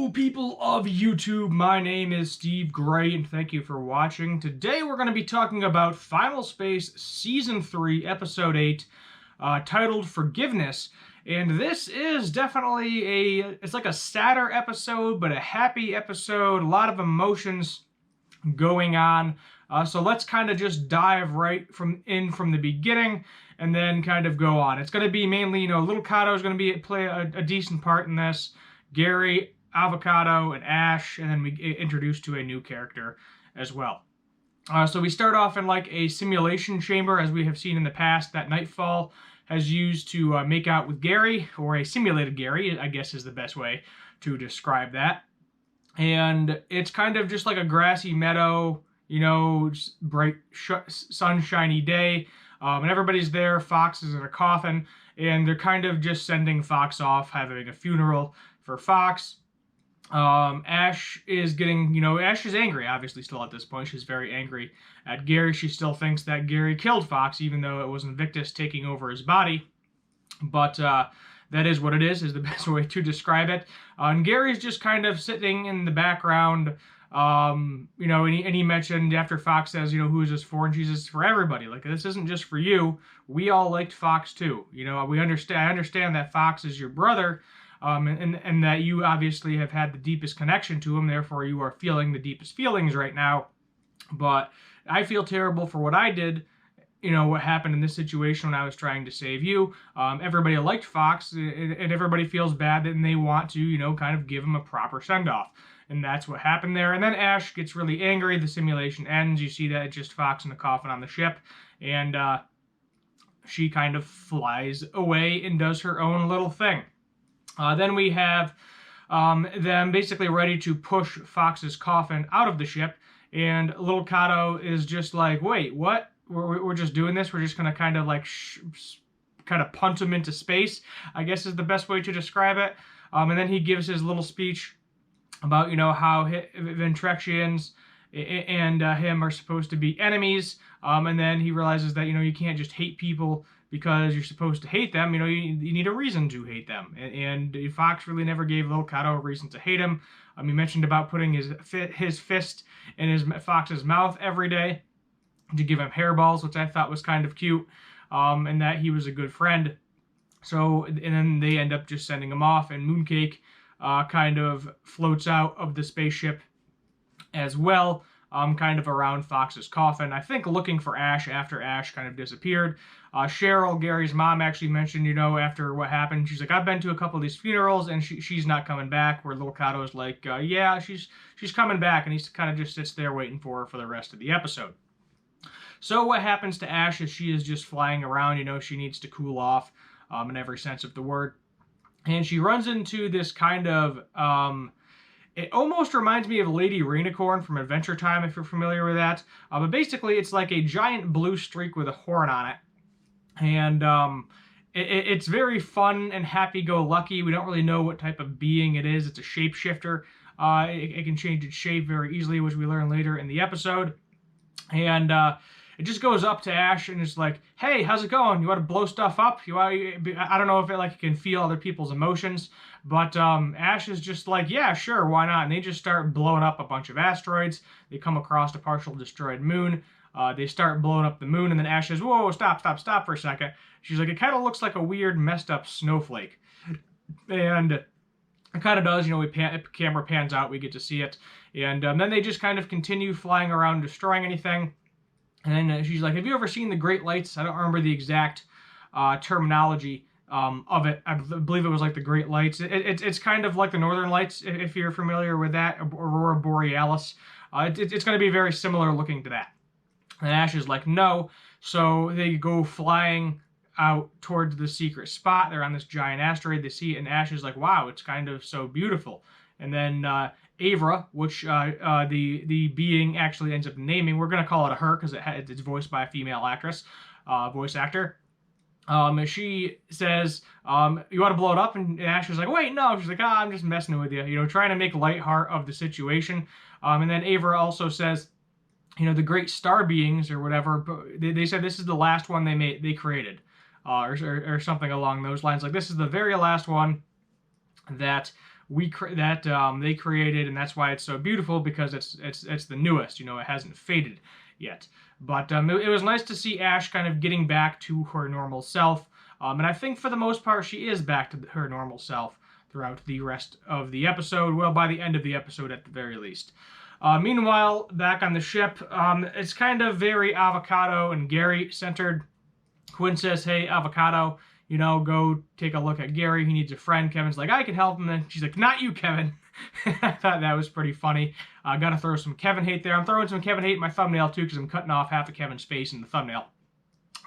Hello, people of YouTube. My name is Steve Gray, and thank you for watching. Today, we're going to be talking about Final Space Season 3, Episode 8, titled Forgiveness. And this is definitely it's like a sadder episode, but a happy episode. A lot of emotions going on. So let's kind of just dive right from the beginning and then kind of go on. It's going to be mainly, Little Cato is going to play a decent part in this. Gary, Avocado, and Ash, and then we get introduced to a new character as well. So we start off in like a simulation chamber, as we have seen in the past that Nightfall has used to make out with Gary, or a simulated Gary, I guess is the best way to describe that. And it's kind of just like a grassy meadow, bright, sunshiny day. And everybody's there. Fox is in a coffin, and they're kind of just sending Fox off, having a funeral for Fox. Ash is getting, Ash is angry, obviously, still at this point. She's very angry at Gary. She still thinks that Gary killed Fox, even though it was Invictus taking over his body. But that is what it is the best way to describe it. And Gary's just kind of sitting in the background, and he mentioned after Fox says, who is this for? And she says, for everybody. Like, this isn't just for you. We all liked Fox too. I understand that Fox is your brother, and that you obviously have had the deepest connection to him, therefore you are feeling the deepest feelings right now. But I feel terrible for what I did, what happened in this situation when I was trying to save you. Everybody liked Fox, and everybody feels bad, and they want to, kind of give him a proper send-off. And that's what happened there. And then Ash gets really angry. The simulation ends. You see that it's just Fox in the coffin on the ship. And she kind of flies away and does her own little thing. Then we have them basically ready to push Fox's coffin out of the ship, and Little Cato is just like, wait, what? We're just doing this? We're just going to kind of like kind of punt him into space, I guess is the best way to describe it. And then he gives his little speech about, how Ventrexians and him are supposed to be enemies. And then he realizes that, you can't just hate people because you're supposed to hate them. You need a reason to hate them. And Fox really never gave Little Cato a reason to hate him. He mentioned about putting his fist in Fox's mouth every day to give him hairballs, which I thought was kind of cute, and that he was a good friend. So, and then they end up just sending him off, and Mooncake kind of floats out of the spaceship as well, kind of around Fox's coffin, I think looking for Ash after Ash kind of disappeared. Cheryl, Gary's mom, actually mentioned, after what happened, she's like, I've been to a couple of these funerals, and she's not coming back, where Little Cato is like, yeah, she's coming back, and he kind of just sits there waiting for her for the rest of the episode. So what happens to Ash is she is just flying around, she needs to cool off, in every sense of the word. And she runs into this kind of, it almost reminds me of Lady Rainicorn from Adventure Time, if you're familiar with that. But basically, it's like a giant blue streak with a horn on it. And it's very fun and happy-go-lucky. We don't really know what type of being it is. It's a shapeshifter. It can change its shape very easily, which we learn later in the episode. And it just goes up to Ash and it's like, hey, how's it going? You want to blow stuff up? I don't know if it can feel other people's emotions, but Ash is just like, yeah, sure, why not? And they just start blowing up a bunch of asteroids. They come across a partial destroyed moon. They start blowing up the moon, and then Ash says, whoa, stop for a second. She's like, it kind of looks like a weird, messed up snowflake. And it kind of does, camera pans out, we get to see it. And then they just kind of continue flying around, destroying anything. And then she's like, have you ever seen the Great Lights? I don't remember the exact terminology of it. I believe it was like the Great Lights. It's kind of like the Northern Lights, if you're familiar with that, Aurora Borealis. It's going to be very similar looking to that. And Ash is like, no. So they go flying out towards the secret spot. They're on this giant asteroid. They see it, and Ash is like, wow, it's kind of so beautiful. And then Avra, which the being actually ends up naming, we're going to call it a her because it's voiced by a female voice actor. She says, you want to blow it up? And Ash is like, wait, no. She's like, I'm just messing with you, trying to make light heart of the situation. And then Avra also says, the great star beings or whatever, they said this is the last one they created, or something along those lines. Like, this is the very last one that they created, and that's why it's so beautiful, because it's the newest. It hasn't faded yet. But it was nice to see Ash kind of getting back to her normal self, and I think for the most part she is back to her normal self throughout the rest of the episode. Well, by the end of the episode at the very least. Meanwhile, back on the ship, it's kind of very Avocado and Gary centered. Quinn says, "Hey, Avocado, go take a look at Gary. He needs a friend." Kevin's like, "I can help him." And she's like, "Not you, Kevin." I thought that was pretty funny. Gotta throw some Kevin hate there. I'm throwing some Kevin hate in my thumbnail too, because I'm cutting off half of Kevin's face in the thumbnail.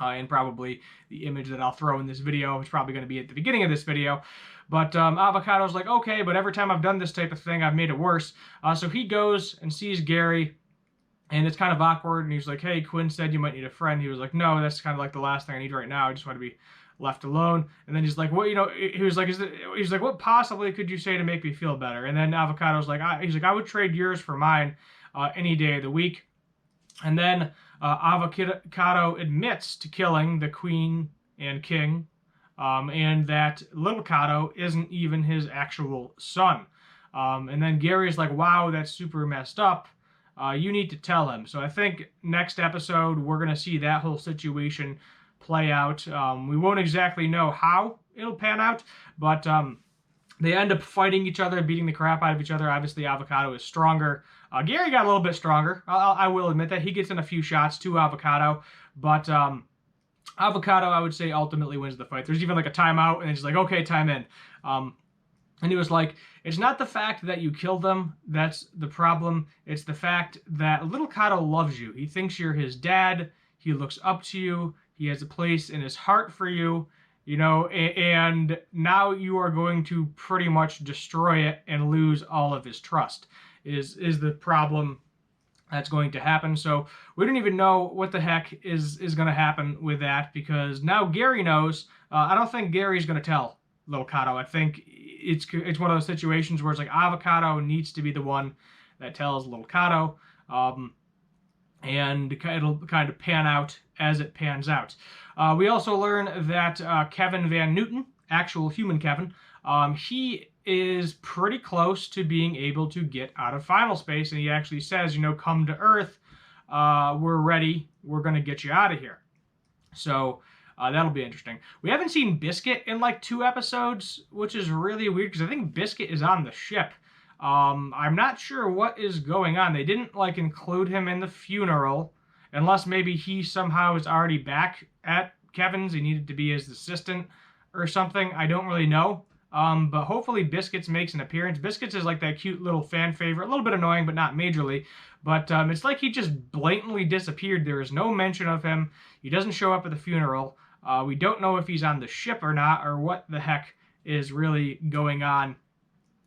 And probably the image that I'll throw in this video is probably going to be at the beginning of this video. But Avocado's like, "Okay, but every time I've done this type of thing, I've made it worse." So he goes and sees Gary, and it's kind of awkward, and he's like, "Hey, Quinn said you might need a friend." He was like, "No, that's kind of like the last thing I need right now. I just want to be left alone." And then he's like, "What, he was like, he's like, "What possibly could you say to make me feel better?" And then Avocado's like, he's like, "I would trade yours for mine any day of the week." And then Avocado admits to killing the queen and king, and that Little Cato isn't even his actual son. And then Gary's like, "Wow, that's super messed up. You need to tell him." So I think next episode we're going to see that whole situation play out. We won't exactly know how it'll pan out, but they end up fighting each other, beating the crap out of each other. Obviously, Avocado is stronger. Gary got a little bit stronger. I will admit that. He gets in a few shots to Avocado, but Avocado, I would say, ultimately wins the fight. There's even like a timeout, and it's like, "Okay, time in." And he was like, "It's not the fact that you killed them that's the problem. It's the fact that Little Cato loves you. He thinks you're his dad. He looks up to you. He has a place in his heart for you, and now you are going to pretty much destroy it and lose all of his trust is the problem that's going to happen." So we don't even know what the heck is going to happen with that, because now Gary knows. I don't think Gary's going to tell Little Cato. I think it's one of those situations where it's like Avocado needs to be the one that tells Little Cato, and it'll kind of pan out as it pans out. We also learn that Kevin Van Newton, actual human Kevin, he is pretty close to being able to get out of Final Space, and he actually says, "Come to Earth. We're ready. We're going to get you out of here." So that'll be interesting. We haven't seen Biscuit in like 2 episodes, which is really weird, because I think Biscuit is on the ship. I'm not sure what is going on. They didn't like include him in the funeral, unless maybe he somehow is already back at Kevin's. He needed to be his assistant or something. I don't really know. But hopefully Biscuits makes an appearance. Biscuits is like that cute little fan favorite, a little bit annoying, but not majorly. But it's like he just blatantly disappeared. There is no mention of him. He doesn't show up at the funeral. We don't know if he's on the ship or not, or what the heck is really going on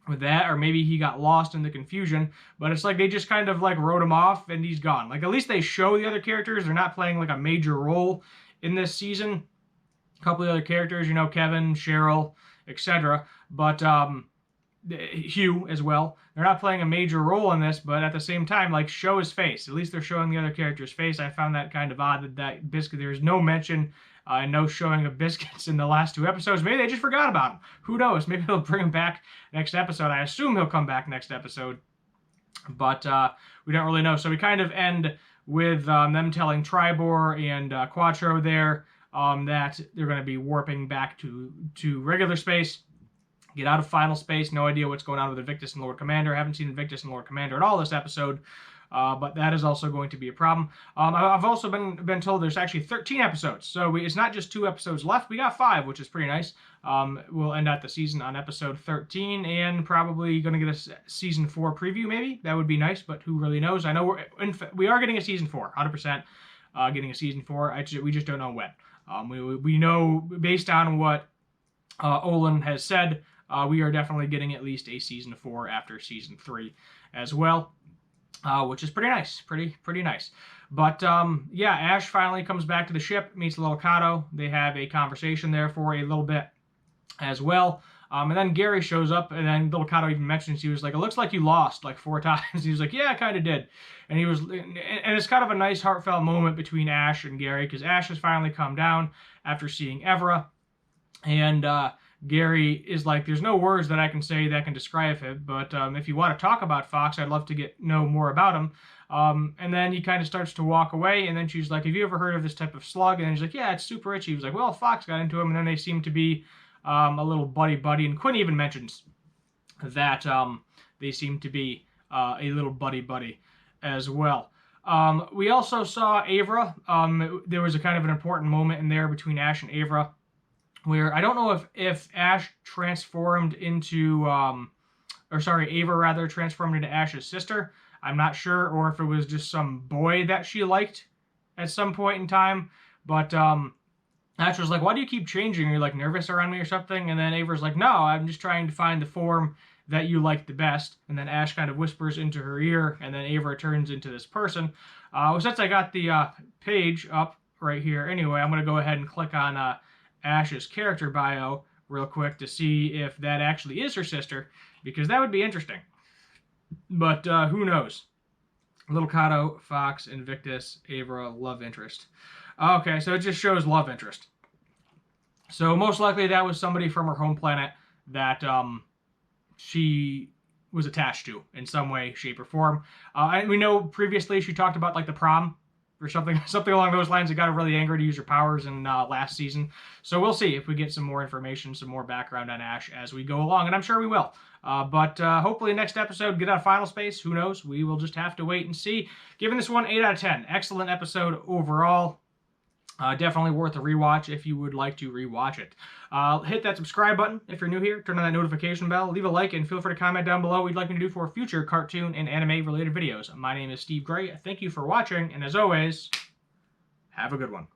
with that, or maybe he got lost in the confusion. But it's like they just kind of like wrote him off and he's gone. Like, at least they show the other characters. They're not playing like a major role in this season. A couple of other characters, Kevin, Cheryl, etc. But Hugh as well. They're not playing a major role in this, but at the same time, like, show his face. At least they're showing the other character's face. I found that kind of odd that Biscuit, there's no mention and no showing of Biscuits in the last 2 episodes. Maybe they just forgot about him. Who knows? Maybe they'll bring him back next episode. I assume he'll come back next episode, but we don't really know. So we kind of end with them telling Tribor and Quattro there that they're going to be warping back to regular space, get out of Final Space. No idea what's going on with Invictus and Lord Commander. I haven't seen Invictus and Lord Commander at all this episode, but that is also going to be a problem. I've also been told there's actually 13 episodes, so it's not just 2 episodes left. We got 5, which is pretty nice. We'll end out the season on episode 13, and probably going to get a season 4 preview, maybe. That would be nice, but who really knows? I know we are getting a season 4, 100% getting a season 4. We just don't know when. We know, based on what Olin has said, we are definitely getting at least a season 4 after season 3 as well, which is pretty nice, pretty nice. But yeah, Ash finally comes back to the ship, meets Little Cato. They have a conversation there for a little bit as well. And then Gary shows up, and then Little Cato even mentions, he was like, "It looks like you lost like 4 times." He was like, "Yeah, I kind of did." And it's kind of a nice heartfelt moment between Ash and Gary, because Ash has finally come down after seeing Evra, and Gary is like, there's no words that I can say that can describe him, but if you want to talk about Fox, I'd love to know more about him. And then he kind of starts to walk away, and then she's like, have you ever heard of this type of slug? And he's like, yeah, it's super itchy. He was like, well, Fox got into him, and then they seem to be a little buddy-buddy, and Quinn even mentions that they seem to be a little buddy-buddy as well. We also saw Avra. There was a kind of an important moment in there between Ash and Avra, where I don't know if Ash transformed into, Ava rather transformed into Ash's sister. I'm not sure, or if it was just some boy that she liked at some point in time. But Ash was like, why do you keep changing? Are you like nervous around me or something? And then Ava's like, no, I'm just trying to find the form that you like the best. And then Ash kind of whispers into her ear, and then Ava turns into this person. Since I got the page up right here anyway, I'm going to go ahead and click on Ash's character bio real quick to see if that actually is her sister, because that would be interesting. But who knows? Little Kato, Fox, Invictus, Avra, love interest. Okay, so it just shows love interest. So most likely that was somebody from her home planet that she was attached to in some way, shape, or form. And we know previously she talked about like the prom or something along those lines. It got her really angry to use her powers in last season. So we'll see if we get some more information, some more background on Ash as we go along, and I'm sure we will. But hopefully next episode, get out of Final Space. Who knows? We will just have to wait and see. Giving this one 8 out of 10. Excellent episode overall. Definitely worth a rewatch if you would like to rewatch it. Hit that subscribe button if you're new here. Turn on that notification bell. Leave a like and feel free to comment down below what you'd like me to do for future cartoon and anime related videos. My name is Steve Gray. Thank you for watching, and as always, have a good one.